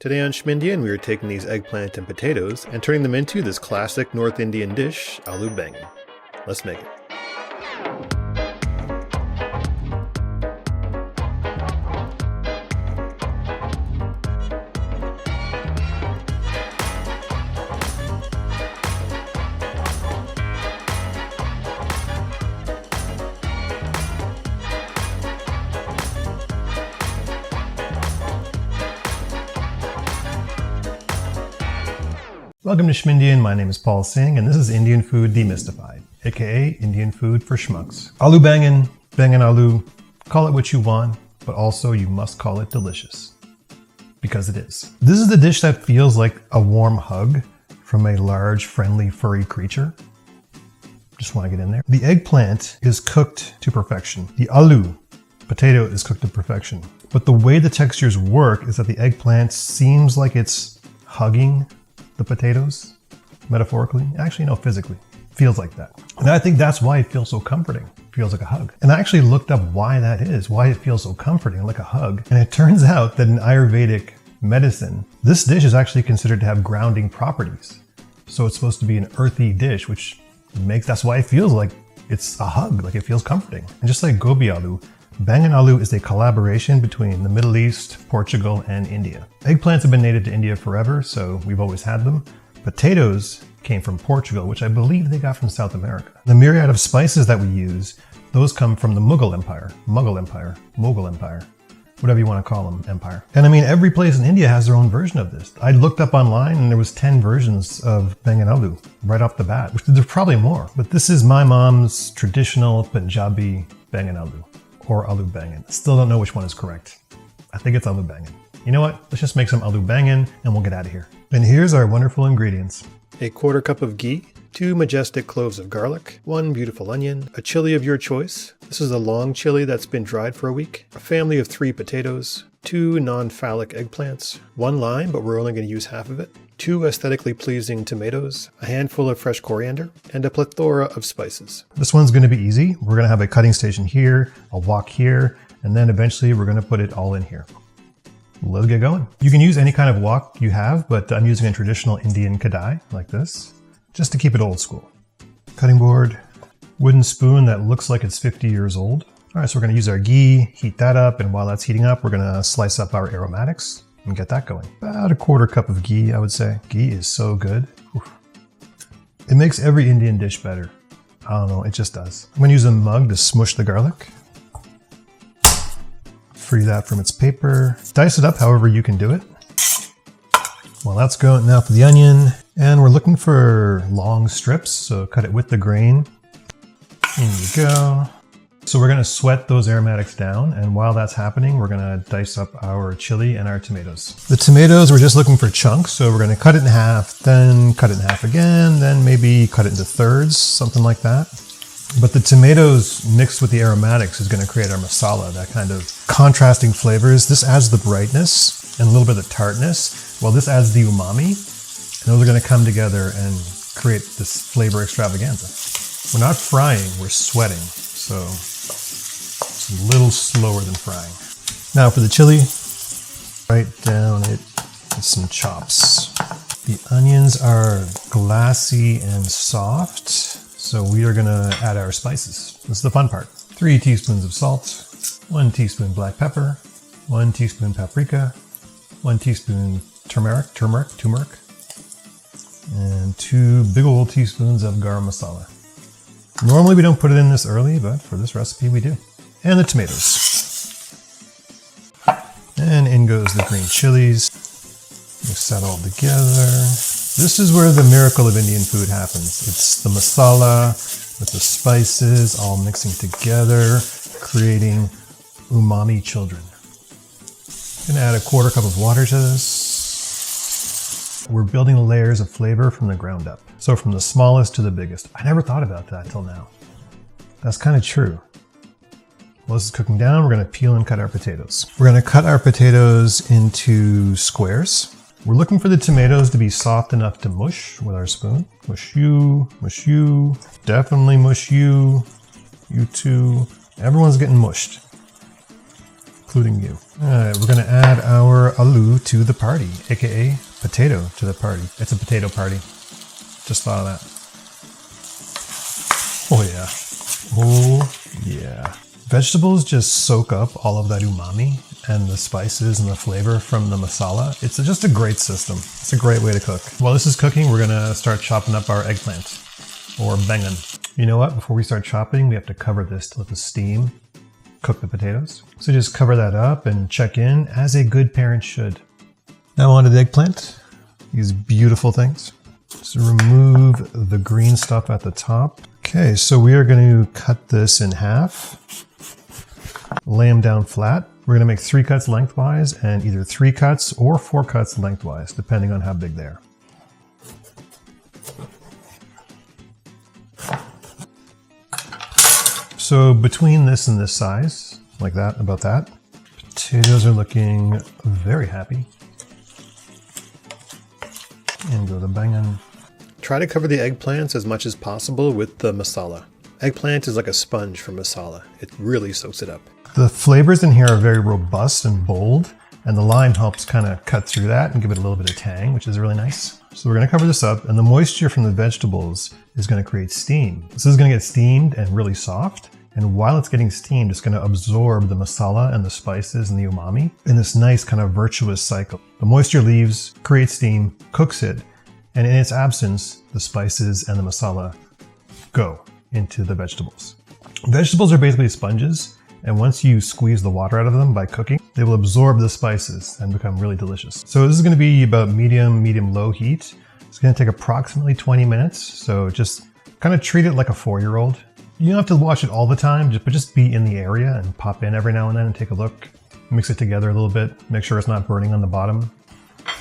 Today on Schmindian, we are taking these eggplant and potatoes and turning them into this classic North Indian dish, Aloo Baingan. Let's make it. Welcome to Schmindian, my name is Paul Singh, and this is Indian Food Demystified, aka Indian Food for Schmucks. Aloo Baingan, Baingan Aloo, call it what you want, but also you must call it delicious. Because it is. This is the dish that feels like a warm hug from a large, friendly, furry creature. Just want to get in there. The eggplant is cooked to perfection. The aloo, potato, is cooked to perfection. But the way the textures work is that the eggplant seems like it's hugging the potatoes, metaphorically. Actually, no, physically. Feels like that. And I think that's why it feels so comforting. It feels like a hug. And I actually looked up why that is, why it feels so comforting, like a hug. And it turns out that in Ayurvedic medicine, this dish is actually considered to have grounding properties. So it's supposed to be an earthy dish, which that's why it feels like it's a hug, like it feels comforting. And just like gobi aloo, Baingan aloo is a collaboration between the Middle East, Portugal, and India. Eggplants have been native to India forever, so we've always had them. Potatoes came from Portugal, which I believe they got from South America. The myriad of spices that we use, those come from the Mughal Empire, whatever you want to call them, empire. And I mean, every place in India has their own version of this. I looked up online and there was 10 versions of Baingan aloo right off the bat, which there's probably more. But this is my mom's traditional Punjabi Baingan aloo. Or Aloo Baingan. Still don't know which one is correct. I think it's Aloo Baingan. You know what? Let's just make some Aloo Baingan and we'll get out of here. And here's our wonderful ingredients. A quarter cup of ghee, 2 majestic cloves of garlic, 1 beautiful onion, a chili of your choice. This is a long chili that's been dried for a week, a family of 3 potatoes, 2 non-phallic eggplants, 1 lime, but we're only going to use half of it, 2 aesthetically pleasing tomatoes, a handful of fresh coriander, and a plethora of spices. This one's going to be easy. We're going to have a cutting station here, a wok here, and then eventually we're going to put it all in here. Let's get going. You can use any kind of wok you have, but I'm using a traditional Indian kadai like this, just to keep it old school. Cutting board, wooden spoon that looks like it's 50 years old. All right, so we're going to use our ghee, heat that up, and while that's heating up, we're going to slice up our aromatics and get that going. About a quarter cup of ghee, I would say. Ghee is so good. Oof. It makes every Indian dish better. I don't know, it just does. I'm going to use a mug to smush the garlic. Free that from its paper. Dice it up however you can do it. Well, that's going now for the onion. And we're looking for long strips, so cut it with the grain. In you go. So we're gonna sweat those aromatics down, and while that's happening, we're gonna dice up our chili and our tomatoes. The tomatoes, we're just looking for chunks, so we're gonna cut it in half, then cut it in half again, then maybe cut it into thirds, something like that. But the tomatoes mixed with the aromatics is gonna create our masala, that kind of contrasting flavors. This adds the brightness and a little bit of tartness, while this adds the umami, and those are gonna come together and create this flavor extravaganza. We're not frying, we're sweating, so it's a little slower than frying. Now for the chili, right down it with some chops. The onions are glassy and soft, so we are gonna add our spices. This is the fun part. 3 teaspoons of salt, 1 teaspoon black pepper, 1 teaspoon paprika, 1 teaspoon turmeric, and 2 big old teaspoons of garam masala. Normally we don't put it in this early, but for this recipe we do. And the tomatoes. And in goes the green chilies. Mix that all together. This is where the miracle of Indian food happens. It's the masala with the spices all mixing together, creating umami children. I'm gonna add a quarter cup of water to this. We're building layers of flavor from the ground up. So from the smallest to the biggest. I never thought about that till now. That's kind of true. While this is cooking down, we're gonna peel and cut our potatoes. We're gonna cut our potatoes into squares. We're looking for the tomatoes to be soft enough to mush with our spoon. Mush you, definitely mush you too. Everyone's getting mushed. including you. All right, we're gonna add our aloo to the party, aka potato to the party. It's a potato party. Just thought of that. Oh yeah. Oh yeah. Vegetables just soak up all of that umami and the spices and the flavor from the masala. It's just a great system. It's a great way to cook. While this is cooking, we're gonna start chopping up our eggplant or baingan. You know what? Before we start chopping, we have to cover this to let the steam cook the potatoes. So just cover that up and check in as a good parent should. Now onto the eggplant. These beautiful things. So remove the green stuff at the top. Okay, so we are going to cut this in half. Lay them down flat. We're going to make 3 cuts lengthwise and either 3 cuts or 4 cuts lengthwise, depending on how big they are. So between this and this size, like that, about that, potatoes are looking very happy. And go to baingan. Try to cover the eggplants as much as possible with the masala. Eggplant is like a sponge for masala. It really soaks it up. The flavors in here are very robust and bold, and the lime helps kind of cut through that and give it a little bit of tang, which is really nice. So we're going to cover this up, and the moisture from the vegetables is going to create steam. This is going to get steamed and really soft, and while it's getting steamed, it's going to absorb the masala and the spices and the umami in this nice kind of virtuous cycle. The moisture leaves, creates steam, cooks it, and in its absence, the spices and the masala go into the vegetables. Vegetables are basically sponges, and once you squeeze the water out of them by cooking, they will absorb the spices and become really delicious. So this is going to be about medium-low heat. It's going to take approximately 20 minutes, so just kind of treat it like a 4-year-old. You don't have to watch it all the time, but just be in the area and pop in every now and then and take a look. Mix it together a little bit, make sure it's not burning on the bottom.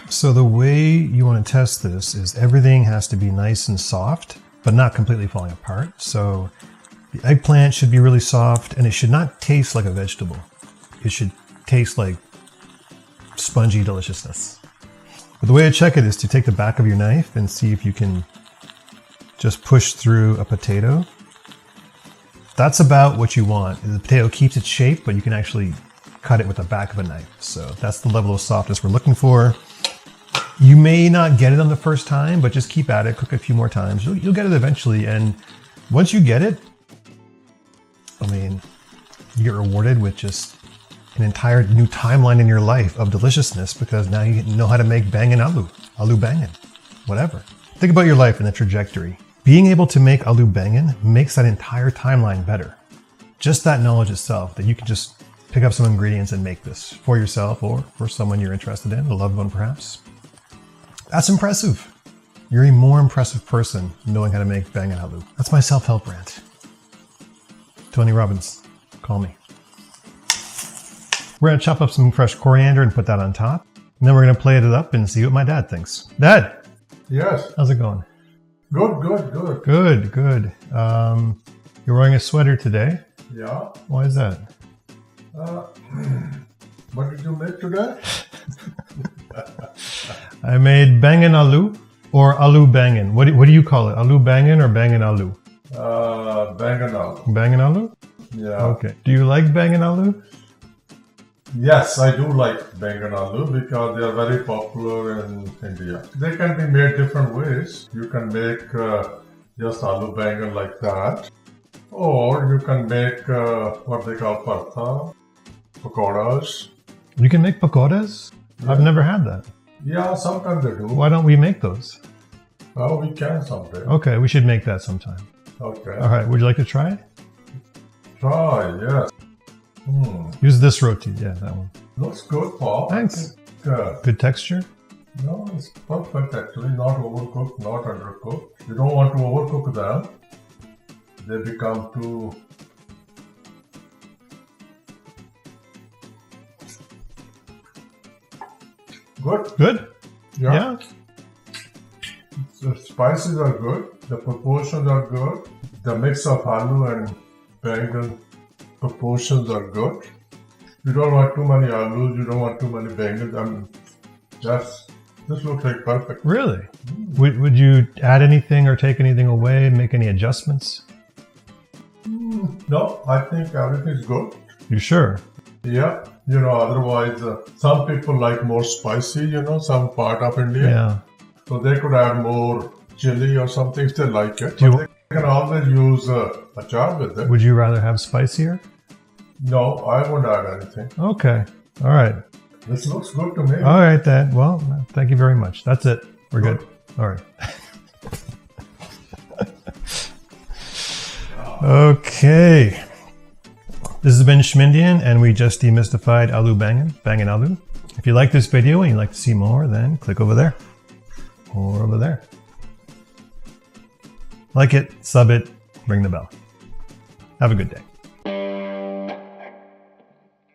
So the way you want to test this is everything has to be nice and soft, but not completely falling apart. So the eggplant should be really soft, and it should not taste like a vegetable. It should taste like spongy deliciousness. But the way to check it is to take the back of your knife and see if you can just push through a potato. That's about what you want. The potato keeps its shape, but you can actually cut it with the back of a knife. So that's the level of softness we're looking for. You may not get it on the first time, but just keep at it, cook it a few more times. You'll get it eventually, and once you get it, I mean, you get rewarded with just an entire new timeline in your life of deliciousness, because now you know how to make baingan aloo baingan, whatever. Think about your life and the trajectory. Being able to make aloo baingan makes that entire timeline better. Just that knowledge itself, that you can just pick up some ingredients and make this for yourself or for someone you're interested in, a loved one perhaps. That's impressive. You're a more impressive person knowing how to make baingan aloo. That's my self-help rant. Tony Robbins, call me. We're gonna chop up some fresh coriander and put that on top. And then we're gonna plate it up and see what my dad thinks. Dad! Yes. How's it going? Good, good, good. Good, good. You're wearing a sweater today. Yeah. Why is that? What did you make today? I made baingan aloo or aloo baingan. What do you call it? Aloo baingan or baingan aloo? Baingan aloo. Baingan aloo? Yeah. Okay. Do you like baingan aloo? Yes, I do like baingan aloo because they are very popular in India. They can be made different ways. You can make just aloo baingan like that, or you can make what they call partha, pakoras. You can make pakoras? Yeah. I've never had that. Yeah, sometimes they do. Why don't we make those? Oh, we can someday. Okay, we should make that sometime. Okay. All right, would you like to try it? Try, yes. Use this roti, yeah, that one. Looks good, Paul. Thanks. I think, Good texture? no, it's perfect actually. Not overcooked, not undercooked. You don't want to overcook them. They become too... Good. Good? Yeah. The spices are good. The proportions are good. The mix of aloo and baingan proportions are good. You don't want too many aloos. You don't want too many baingans. I mean, this looks like perfect. Really? Would you add anything or take anything away, make any adjustments? No, I think everything's good. You sure? Yeah. You know, otherwise, some people like more spicy, you know, some part of India. Yeah. So they could add more chili or something if they like it. Do you- But they can always use achar with it. Would you rather have spicier? No, I wouldn't add anything. Okay. All right. This looks good to me. All right, then. Well, thank you very much. That's it. We're good. All right. Okay. This has been Schmindian, and we just demystified Aloo Baingan, Baingan Aloo. If you like this video and you'd like to see more, then click over there or over there. Like it, sub it, ring the bell. Have a good day.